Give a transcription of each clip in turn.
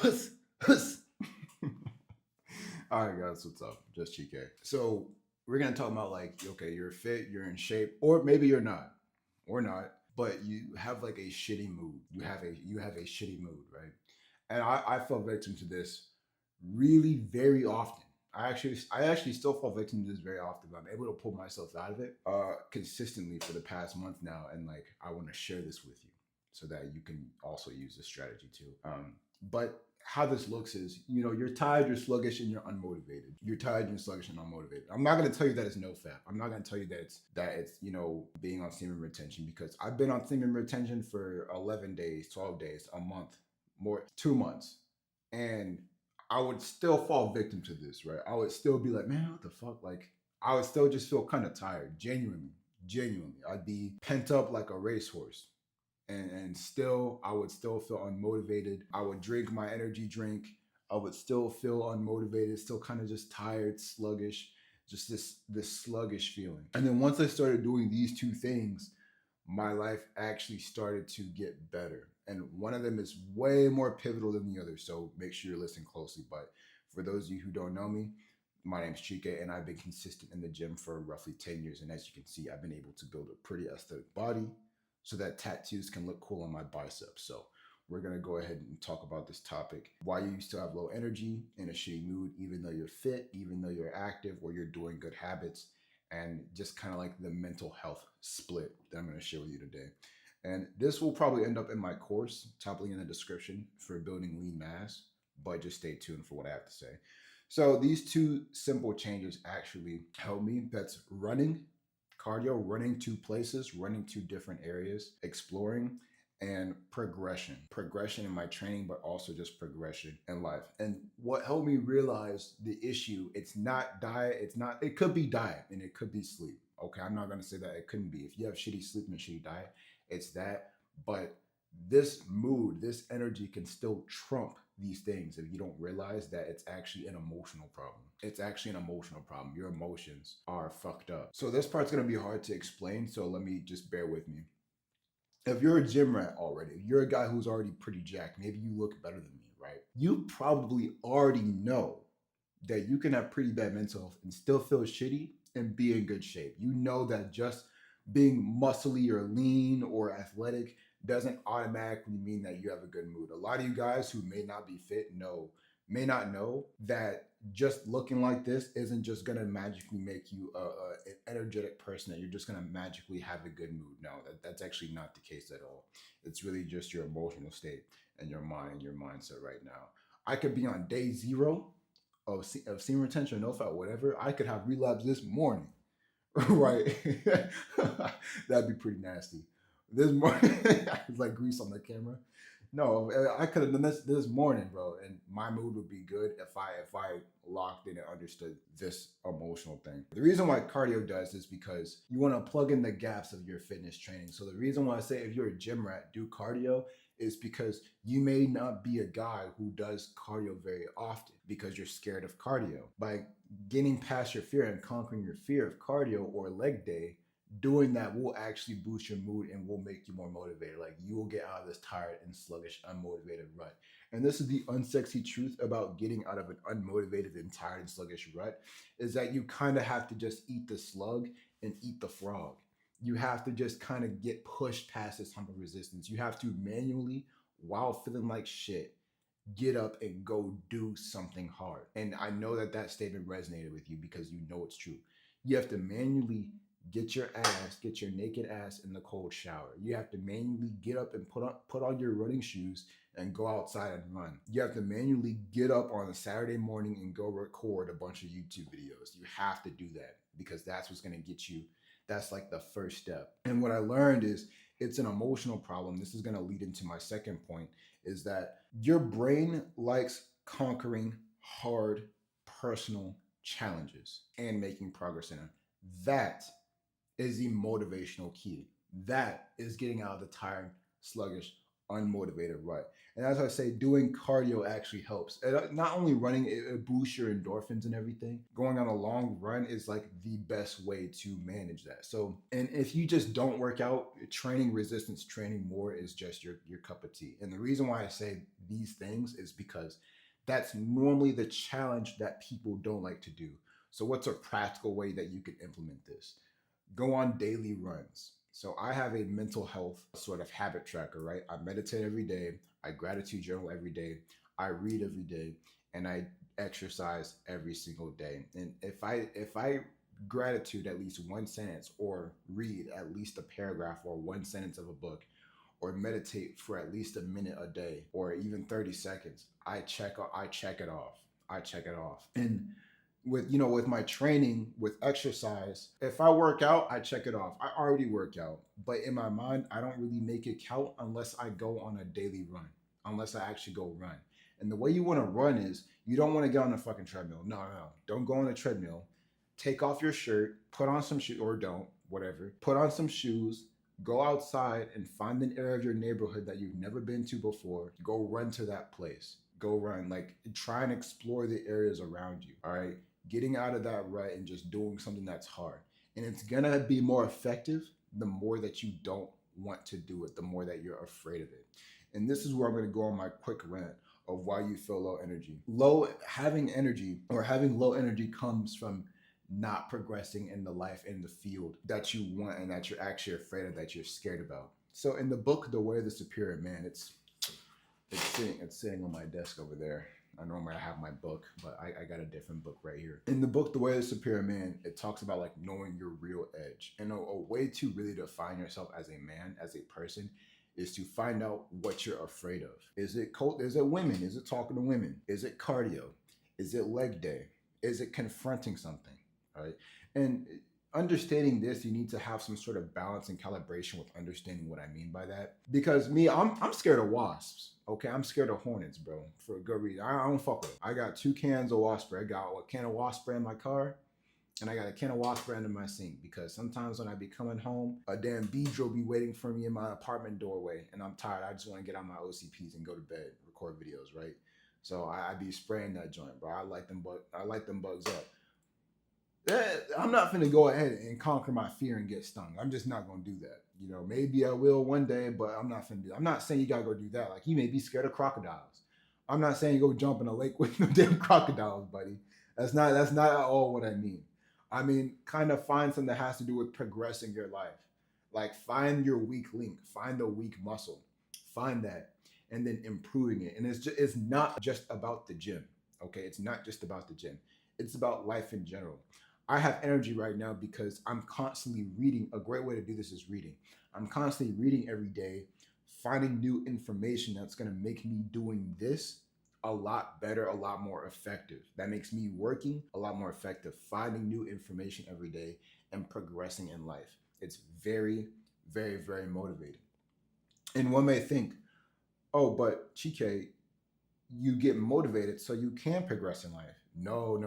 Huss, huss. All right, guys, what's up? Just chike. So we're gonna talk about like, okay, you're fit, you're in shape, or maybe you're not, or not, but you have like a shitty mood. You have a shitty mood, right? And I fell victim to this really very often. I actually still fall victim to this very often, but I'm able to pull myself out of it consistently for the past month now, and like I want to share this with you so that you can also use this strategy too. But how this looks is, you're tired, you're sluggish, and you're unmotivated. You're tired, and you're sluggish, and unmotivated. I'm not going to tell you that it's no fap. I'm not going to tell you that it's being on semen retention, because I've been on semen retention for 11 days, 12 days, a month, more 2 months, and I would still fall victim to this, right? I would still be like, man, what the fuck? Like, I would still just feel kind of tired, genuinely, genuinely. I'd be pent up like a racehorse, and still I would still feel unmotivated. I would drink my energy drink. I would still feel unmotivated, still kind of just tired, sluggish, just this sluggish feeling. And then once I started doing these two things, my life actually started to get better. And one of them is way more pivotal than the other. So make sure you're listening closely. But for those of you who don't know me, my name's Chike, and I've been consistent in the gym for roughly 10 years. And as you can see, I've been able to build a pretty aesthetic body so that tattoos can look cool on my biceps. So we're going to go ahead and talk about this topic: why you still have low energy, in a shitty mood, even though you're fit, even though you're active, or you're doing good habits, and just kind of like the mental health split that I'm going to share with you today. And this will probably end up in my course, top link in the description, for building lean mass, but just stay tuned for what I have to say. So these two simple changes actually help me. That's running, cardio, running to places, running to different areas, exploring, and progression in my training, but also just progression in life. And what helped me realize the issue, it's not diet, it could be diet, and it could be sleep. Okay, I'm not going to say that it couldn't be. If you have shitty sleep and a shitty diet, it's that. But this mood, this energy can still trump these things if you don't realize that it's actually an emotional problem. It's actually an emotional problem. Your emotions are fucked up. So this part's going to be hard to explain, so let me just bear with me. If you're a gym rat already, if you're a guy who's already pretty jacked, maybe you look better than me, right? You probably already know that you can have pretty bad mental health and still feel shitty and be in good shape. You know that just being muscly or lean or athletic doesn't automatically mean that you have a good mood. A lot of you guys who may not know that just looking like this isn't just gonna magically make you an energetic person, that you're just gonna magically have a good mood. No, that's actually not the case at all. It's really just your emotional state and your mind and your mindset right now. I could be on day zero of semen retention, no fat, whatever. I could have relapse this morning, right? That'd be pretty nasty. This morning, it's like grease on the camera. No, I could have done this morning, bro, and my mood would be good if I locked in and understood this emotional thing. The reason why cardio does is because you want to plug in the gaps of your fitness training. So the reason why I say if you're a gym rat, do cardio, is because you may not be a guy who does cardio very often because you're scared of cardio. By getting past your fear and conquering your fear of cardio or leg day, doing that will actually boost your mood and will make you more motivated. Like, you will get out of this tired and sluggish, unmotivated rut. And this is the unsexy truth about getting out of an unmotivated and tired and sluggish rut, is that you kind of have to just eat the slug and eat the frog. You have to just kind of get pushed past this hump of resistance. You have to manually, while feeling like shit, get up and go do something hard. And I know that that statement resonated with you because you know it's true. You have to manually get your naked ass in the cold shower. You have to manually get up and put on your running shoes and go outside and run. You have to manually get up on a Saturday morning and go record a bunch of YouTube videos. You have to do that because that's what's going to get you. That's like the first step. And what I learned is it's an emotional problem. This is going to lead into my second point, is that your brain likes conquering hard personal challenges and making progress in them. That is the motivational key. That is getting out of the tired, sluggish, unmotivated rut. And as I say, doing cardio actually helps. And not only running, it boosts your endorphins and everything. Going on a long run is like the best way to manage that. So, and if you just don't work out, training resistance training more is just your cup of tea. And the reason why I say these things is because that's normally the challenge that people don't like to do. So, what's a practical way that you can implement this? Go on daily runs. So I have a mental health sort of habit tracker, right? I meditate every day, I gratitude journal every day, I read every day, and I exercise every single day. And if I gratitude at least one sentence or read at least a paragraph or one sentence of a book or meditate for at least a minute a day or even 30 seconds, I check it off. I check it off. And with my training with exercise, if I work out, I check it off. I already work out, but in my mind I don't really make it count unless I go on a daily run, unless I actually go run. And the way you want to run is you don't want to get on a fucking treadmill. No, don't go on a treadmill. Take off your shirt, put on some shoes, or don't, whatever, put on some shoes, go outside and find an area of your neighborhood that you've never been to before. Go run to that place. Go run. Like, try and explore the areas around you. All right, getting out of that rut and just doing something that's hard. And it's gonna be more effective the more that you don't want to do it, the more that you're afraid of it. And this is where I'm gonna go on my quick rant of why you feel low energy. Having energy or having low energy comes from not progressing in the life, in the field that you want and that you're actually afraid of, that you're scared about. So in the book, The Way of the Superior Man, it's sitting on my desk over there. I normally have my book, but I got a different book right here. In the book, The Way of the Superior Man, it talks about like knowing your real edge. And a way to really define yourself as a man, as a person, is to find out what you're afraid of. Is it women? Is it talking to women? Is it cardio? Is it leg day? Is it confronting something? Right? And understanding this, you need to have some sort of balance and calibration with understanding what I mean by that. Because me, I'm scared of wasps. Okay, I'm scared of hornets, bro. For a good reason. I don't fuck with them. I got 2 cans of wasp spray. I got a can of wasp spray in my car, and I got a can of wasp spray under my sink. Because sometimes when I be coming home, a damn beedrill be waiting for me in my apartment doorway, and I'm tired. I just want to get on my OCPs and go to bed, record videos, right? So I be spraying that joint, bro. I light them bugs up. I'm not finna go ahead and conquer my fear and get stung. I'm just not gonna do that. Maybe I will one day, but I'm not finna do that. I'm not saying you gotta go do that. Like, you may be scared of crocodiles. I'm not saying you go jump in a lake with no damn crocodiles, buddy. That's not at all what I mean. I mean, kind of find something that has to do with progressing your life. Like, find your weak link, find the weak muscle, find that, and then improving it. And it's not just about the gym. Okay, it's not just about the gym. It's about life in general. I have energy right now because I'm constantly reading. A great way to do this is reading. I'm constantly reading every day, finding new information that's going to make me doing this a lot better, a lot more effective. That makes me working a lot more effective, finding new information every day and progressing in life. It's very, very, very motivating. And one may think, oh, but Chike, you get motivated so you can progress in life. No.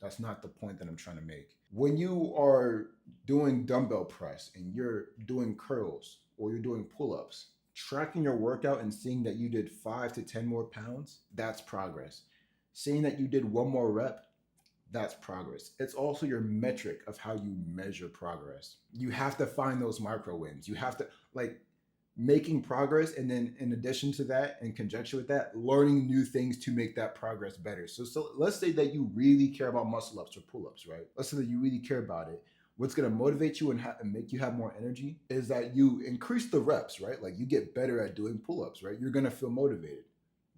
That's not the point that I'm trying to make. When you are doing dumbbell press and you're doing curls or you're doing pull-ups, tracking your workout and seeing that you did 5 to 10 more pounds, that's progress. Seeing that you did one more rep, that's progress. It's also your metric of how you measure progress. You have to find those micro wins. You have to, like, making progress, and then in addition to that, in conjunction with that, learning new things to make that progress better. So let's say that you really care about muscle ups or pull-ups, right? Let's say that you really care about it. What's going to motivate you and make you have more energy is that you increase the reps, right? Like, you get better at doing pull-ups, right? You're going to feel motivated.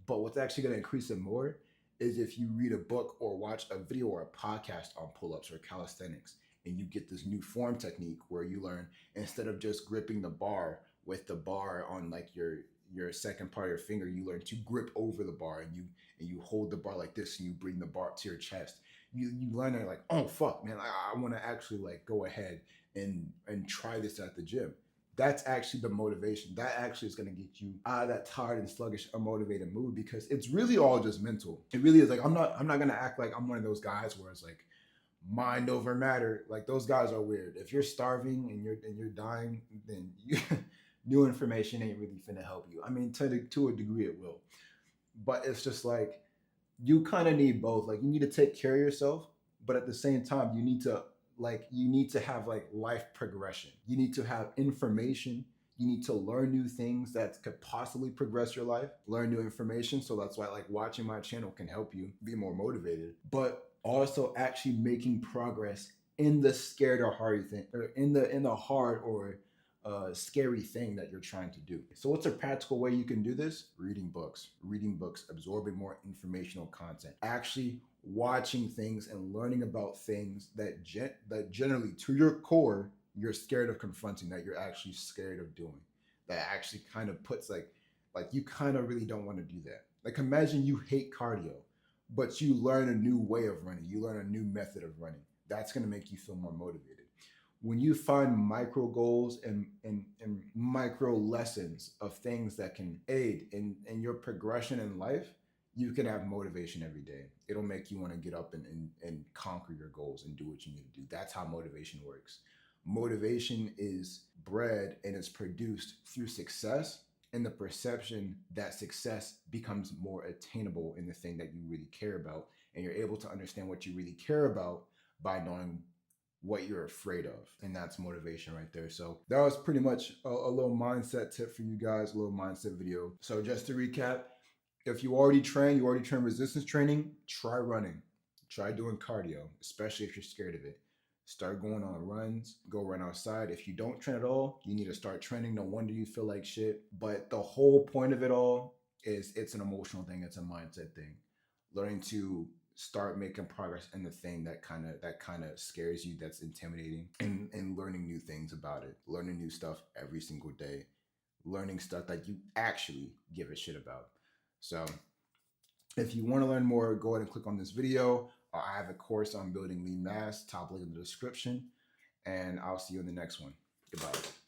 But what's actually going to increase it more is if you read a book or watch a video or a podcast on pull-ups or calisthenics, and you get this new form technique where you learn, instead of just gripping the bar with the bar on like your second part of your finger, you learn to grip over the bar, and you hold the bar like this, and you bring the bar up to your chest. You learn that, like, oh fuck, man, I want to actually like go ahead and try this at the gym. That's actually the motivation. That actually is going to get you out of that tired and sluggish, unmotivated mood, because it's really all just mental. It really is. Like, I'm not going to act like I'm one of those guys where it's like mind over matter. Like, those guys are weird. If you're starving and you're dying, then new information ain't really finna help you. I mean, to a degree it will, but it's just like you kind of need both. Like you need to take care of yourself, but at the same time, you need to have like life progression. You need to have information. You need to learn new things that could possibly progress your life, learn new information. So that's why like watching my channel can help you be more motivated, but also actually making progress in the scared or hard thing, or in the hard or scary thing that you're trying to do. So, what's a practical way you can do this? Reading books, absorbing more informational content, actually watching things and learning about things that generally, to your core, you're scared of confronting, that you're actually scared of doing, that actually kind of puts like you kind of really don't want to do that. Like, imagine you hate cardio, but you learn a new way of running, you learn a new method of running. That's going to make you feel more motivated when you find micro goals and micro lessons of things that can aid in your progression in life. You can have motivation every day. It'll make you want to get up and conquer your goals and do what you need to do. That's how motivation works. Motivation is bred and is produced through success and the perception that success becomes more attainable in the thing that you really care about. And you're able to understand what you really care about by knowing what you're afraid of. And that's motivation right there. So that was pretty much a little mindset tip for you guys, a little mindset video. So just to recap, if you already train resistance training, try running, try doing cardio, especially if you're scared of it. Start going on runs, go run outside. If you don't train at all, you need to start training. No wonder you feel like shit. But the whole point of it all is it's an emotional thing, it's a mindset thing. Learning to start making progress in the thing that kind of scares you, that's intimidating, and learning new things about it, learning new stuff every single day, learning stuff that you actually give a shit about. So if you want to learn more, go ahead and click on this video. I have a course on building lean mass, top link in the description, and I'll see you in the next one. Goodbye.